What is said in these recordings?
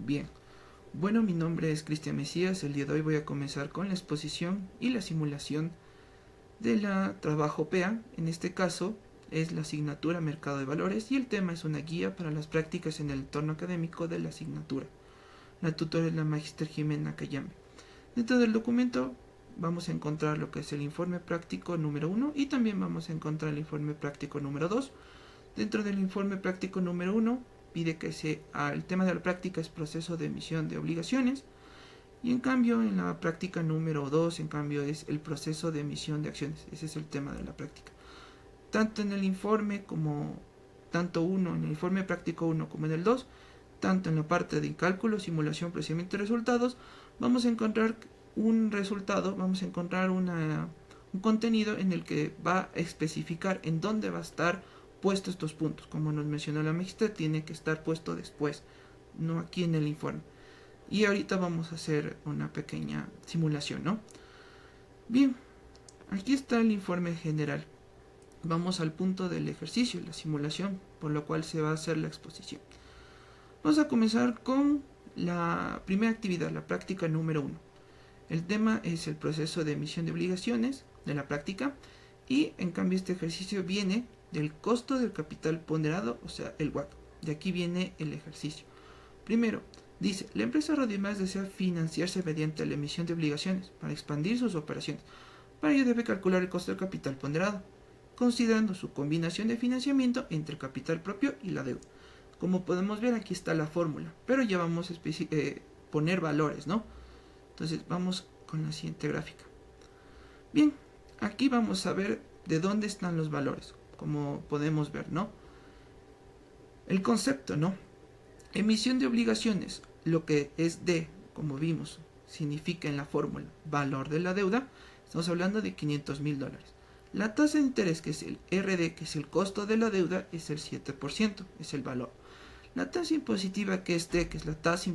Bien, bueno, mi nombre es Cristian Mesías. El día de hoy voy a comenzar con la exposición y la simulación de la trabajo PEA. En este caso es la asignatura Mercado de Valores y el tema es una guía para las prácticas en el entorno académico de la asignatura. La tutora es la Magister Jimena Cayame. Dentro del documento vamos a encontrar lo que es el informe práctico número 1 y también vamos a encontrar el informe práctico número 2. Dentro del informe práctico número 1 pide que el tema de la práctica es proceso de emisión de obligaciones, y en cambio en la práctica número 2 en cambio es el proceso de emisión de acciones. Ese es el tema de la práctica. Tanto en el informe en el informe práctico 1 como en el 2, tanto en la parte de cálculo, simulación, procedimiento y resultados, vamos a encontrar un contenido en el que va a especificar en dónde va a estar puesto estos puntos. Como nos mencionó la magister, tiene que estar puesto después, no aquí en el informe. Y ahorita vamos a hacer una pequeña simulación, ¿no? Bien, aquí está el informe general. Vamos al punto del ejercicio, la simulación, por lo cual se va a hacer la exposición. Vamos a comenzar con la primera actividad, la práctica número 1. El tema es el proceso de emisión de obligaciones de la práctica, y en cambio este ejercicio viene del costo del capital ponderado, o sea, el WACC. De aquí viene el ejercicio. Primero, dice, la empresa Radiomás desea financiarse mediante la emisión de obligaciones para expandir sus operaciones. Para ello debe calcular el costo del capital ponderado, considerando su combinación de financiamiento entre el capital propio y la deuda. Como podemos ver, aquí está la fórmula, pero ya vamos a poner valores, ¿no? Entonces vamos con la siguiente gráfica. Bien, aquí vamos a ver de dónde están los valores, como podemos ver, ¿no? El concepto, ¿no? Emisión de obligaciones, lo que es D, como vimos, significa en la fórmula valor de la deuda. Estamos hablando de $500,000. La tasa de interés, que es el RD, que es el costo de la deuda, es el 7%, es el valor. La tasa impositiva, que es T, que es la tasa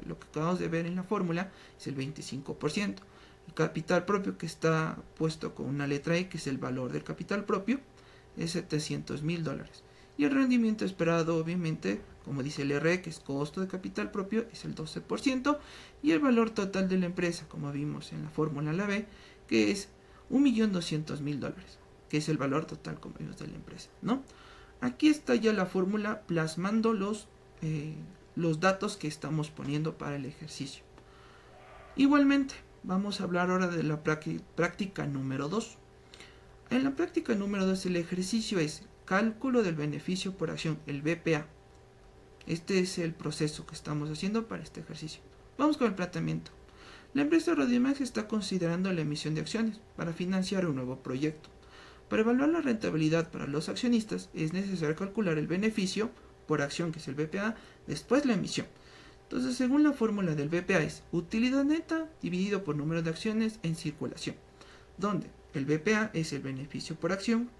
lo que acabamos de ver en la fórmula, es el 25%. El capital propio, que está puesto con una letra E, que es el valor del capital propio, es $700,000. Y el rendimiento esperado, obviamente, como dice el RE, que es costo de capital propio, es el 12%. Y el valor total de la empresa, como vimos en la fórmula la B, que es $1,200,000, que es el valor total, como vimos, de la empresa, ¿no? Aquí está ya la fórmula plasmando los datos que estamos poniendo para el ejercicio. Igualmente, vamos a hablar ahora de la práctica número 2. En la práctica número 2 el ejercicio es cálculo del beneficio por acción, el BPA. Este es el proceso que estamos haciendo para este ejercicio. Vamos con el planteamiento. La empresa Radiomás está considerando la emisión de acciones para financiar un nuevo proyecto. Para evaluar la rentabilidad para los accionistas es necesario calcular el beneficio por acción, que es el BPA, después la emisión. Entonces, según la fórmula del BPA es utilidad neta dividido por número de acciones en circulación, donde el BPA es el beneficio por acción,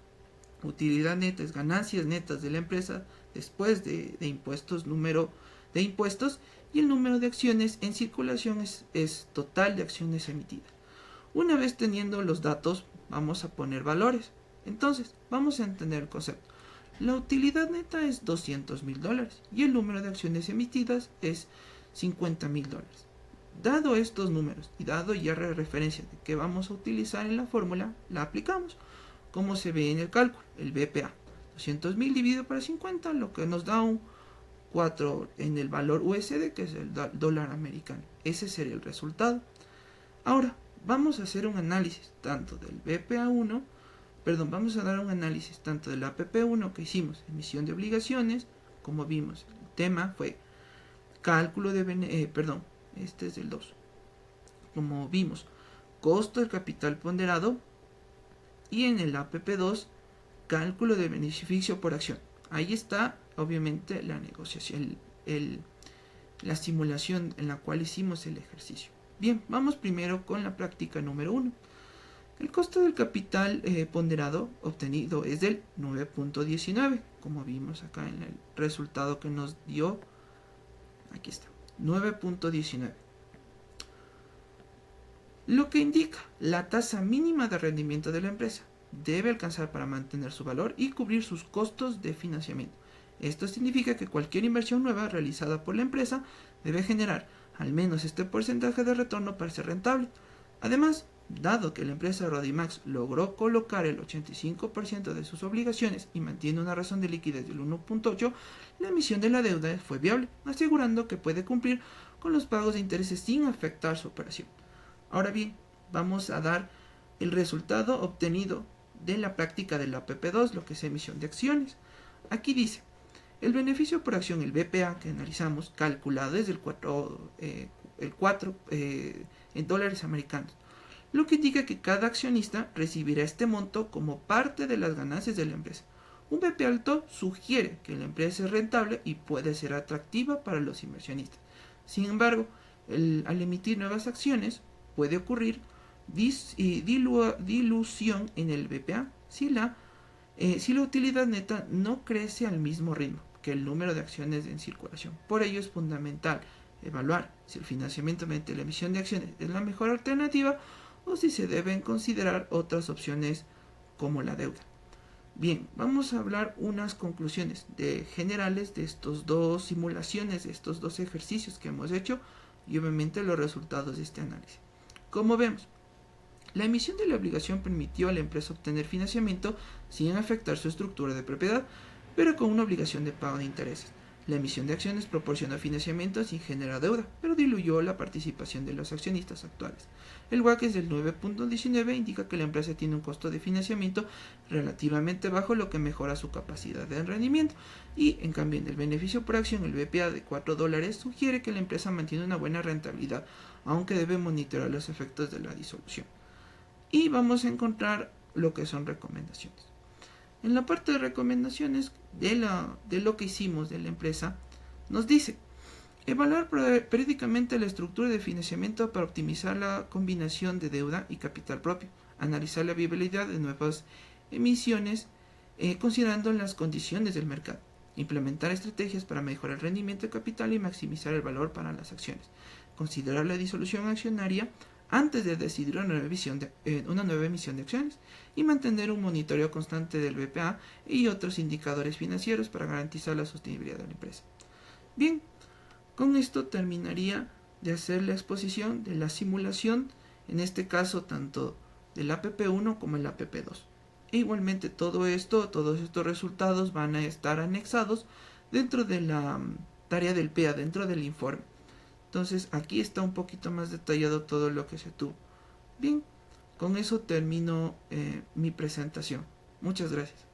utilidad neta es ganancias netas de la empresa después de impuestos, número de impuestos, y el número de acciones en circulación es total de acciones emitidas. Una vez teniendo los datos, vamos a poner valores. Entonces, vamos a entender el concepto. La utilidad neta es $200,000 y el número de acciones emitidas es $50,000. Dado estos números y dado ya la referencia de que vamos a utilizar en la fórmula, la aplicamos. Como se ve en el cálculo, el BPA, 200,000 dividido por 50, lo que nos da un 4 en el valor USD, que es el dólar americano. Ese sería el resultado. Ahora, vamos a hacer un análisis tanto del BPA1, vamos a dar un análisis tanto del APP1 que hicimos, emisión de obligaciones, como vimos, el tema fue cálculo de este es el 2. Como vimos, costo del capital ponderado, y en el APP2, cálculo de beneficio por acción. Ahí está, obviamente, la negociación, la simulación en la cual hicimos el ejercicio. Bien, vamos primero con la práctica número 1. El costo del capital ponderado obtenido es del 9.19, como vimos acá en el resultado que nos dio. Aquí está, 9.19. Lo que indica la tasa mínima de rendimiento de la empresa debe alcanzar para mantener su valor y cubrir sus costos de financiamiento. Esto significa que cualquier inversión nueva realizada por la empresa debe generar al menos este porcentaje de retorno para ser rentable. Además, dado que la empresa Rodimax logró colocar el 85% de sus obligaciones y mantiene una razón de liquidez del 1.8, la emisión de la deuda fue viable, asegurando que puede cumplir con los pagos de intereses sin afectar su operación. Ahora bien, vamos a dar el resultado obtenido de la práctica de la PP2, lo que es emisión de acciones. Aquí dice, el beneficio por acción, el BPA que analizamos, calculado desde el 4 en dólares americanos, lo que indica que cada accionista recibirá este monto como parte de las ganancias de la empresa. Un BP alto sugiere que la empresa es rentable y puede ser atractiva para los inversionistas. Sin embargo, al emitir nuevas acciones puede ocurrir dilución en el BPA si la utilidad neta no crece al mismo ritmo que el número de acciones en circulación. Por ello es fundamental evaluar si el financiamiento mediante la emisión de acciones es la mejor alternativa o si se deben considerar otras opciones como la deuda. Bien, vamos a hablar unas conclusiones generales de estos dos simulaciones, de estos dos ejercicios que hemos hecho y obviamente los resultados de este análisis. Como vemos, la emisión de la obligación permitió a la empresa obtener financiamiento sin afectar su estructura de propiedad, pero con una obligación de pago de intereses. La emisión de acciones proporcionó financiamiento sin generar deuda, pero diluyó la participación de los accionistas actuales. El WACC es del 9.19 indica que la empresa tiene un costo de financiamiento relativamente bajo, lo que mejora su capacidad de rendimiento. Y en cambio, en el beneficio por acción, el BPA de $4 sugiere que la empresa mantiene una buena rentabilidad, aunque debe monitorear los efectos de la disolución. Y vamos a encontrar lo que son recomendaciones. En la parte de recomendaciones de lo que hicimos de la empresa, nos dice evaluar periódicamente la estructura de financiamiento para optimizar la combinación de deuda y capital propio, analizar la viabilidad de nuevas emisiones considerando las condiciones del mercado, implementar estrategias para mejorar el rendimiento de capital y maximizar el valor para las acciones, considerar la disolución accionaria antes de decidir una nueva emisión de acciones y mantener un monitoreo constante del BPA y otros indicadores financieros para garantizar la sostenibilidad de la empresa. Bien, con esto terminaría de hacer la exposición de la simulación, en este caso tanto del APP1 como el APP2. E igualmente todos estos resultados van a estar anexados dentro de la tarea del PEA, dentro del informe. Entonces aquí está un poquito más detallado todo lo que se tuvo. Bien, con eso termino mi presentación. Muchas gracias.